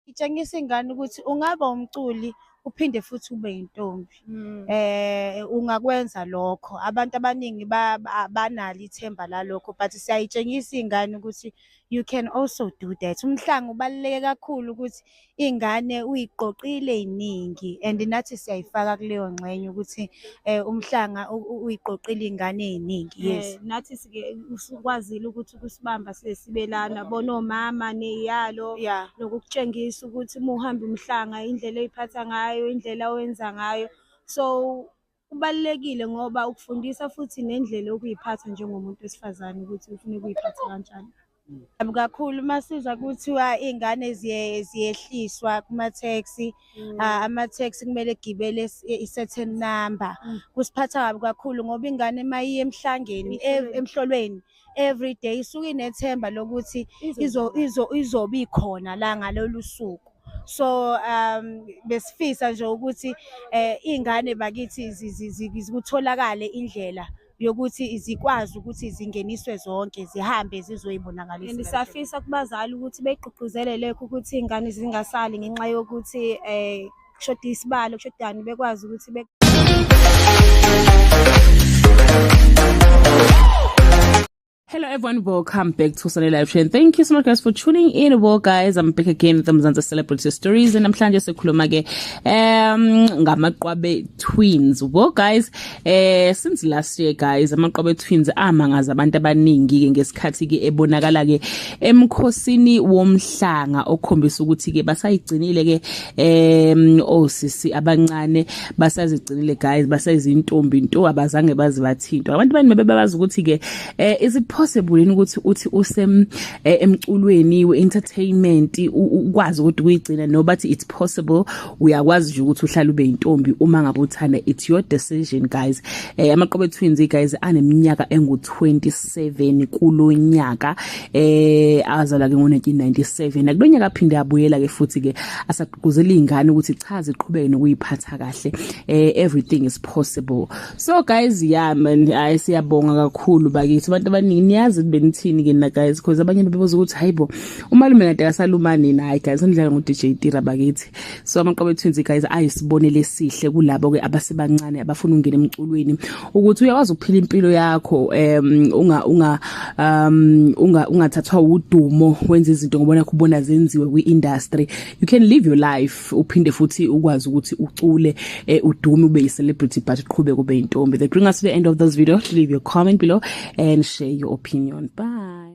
Itshengisa ingane ukuthi ungaba umculi uphinde futhi ube yintombi. Ungakwenza lokho. Abantu abaningi banalo ithemba lalokho, but siyayitshengisa iy'ngane ukuthi you can also do that. Umhlanga ubaluleke kakhulu ukuthi iy'ngane uy'qoqile ey'ningi, and nathi siyayifaka kuleyo ngxenye ukuthi umhlanga uy'qoqile iy'ngane ey'ningi. Yes, nathi usukwazile ukuthi kusibamba sibelana bonomama ney'yalo, nokukutshengisa ukuthi uma uhamba umhlanga indlela oy'phatha ngayo, indlela owenza ngayo. So kubalulekile ngoba ukufundisa futhi nendlela yokuy'phatha njengomuntu wesifazane ukuthi ufune ukuy'phatha kanjani. Kakhulu masiza kuthiwa iy'ngane ziyehliswa kuma-taxi, ama-taxi kumele egibele i-certain number. Kusiphatha kabi kakhulu ngoba ingane uma iye emhlangeni emhlolweni every day isuke inethemba lokuthi izobe ikhona la ngalolu suku. So besifisa nje ukuthi iy'ngane bakithi kutholakale indlela yokuthi zikwazi ukuthi zingeniswe zonke zihambe zizoyibonakalisa. And siyafisa kubazali ukuthi beyigqugquzele lekho ukuthi iy'ngane zingasali ngenxa yokuthi kushoda isibalo, kushodani, bekwazi ukuthi Hello everyone, welcome back to Sunday Live Show, and thank you so much guys for tuning in. Well guys, I'm back again with the Mzansi Celebrity Stories, and namhlanje sikhuluma ke ngamaqwabe twins. Well guys, since last year guys, amaqwabe twins amangaza abantu abaningi ke ngesikhathi ke ebonakala ke emkhosini womhlanga okhombisa ukuthi ke basayigcinile ke osisi abancane, basazigcinile guys, basayizintombi into abazange bazibathinto. Abantu bani bebabazi ukuthi ke is it possible ukuthi uthi emculweni we-entertainment ukwazi ukuthi uyigcina? No, but it's possible. Uyakwazi nje ukuthi uhlale ube yintombi uma ngabe uthanda. It's your decision guys. Amaqwabe twins guys aneminyaka engu-27 kulo nyaka, azalwa ke ngo-1997. Akulonyaka aphinde abuyela ke futhi ke asagqugquzela iy'ngane ukuthi cha ziqhubeke nokuyiphatha kahle. Everything is possible. So guys, yeah man, siyabonga kakhulu bakithi abantu abaningi. Niyazi benithini ke na guys, because abanye bebebuza ukuthi hayibo umalume kade akasalumani nayi guys, andlela ngo-DJ Tira bakithi. So amaqwabe twins guys ayisibonele esihle kulabo ke abasebancane abafuna ukungena emculweni ukuthi uyakwazi ukuphila impilo yakho, ungathathwa udumo, wenza izinto ngobona kubona zenziwe kwi-industry. You can live your life uphinde futhi ukwazi ukuthi ucule udume ube yi-celebrity but uqhubeke ube yintombi. That brings us to the end of this video. Leave your comment below and share your opinion. Bye.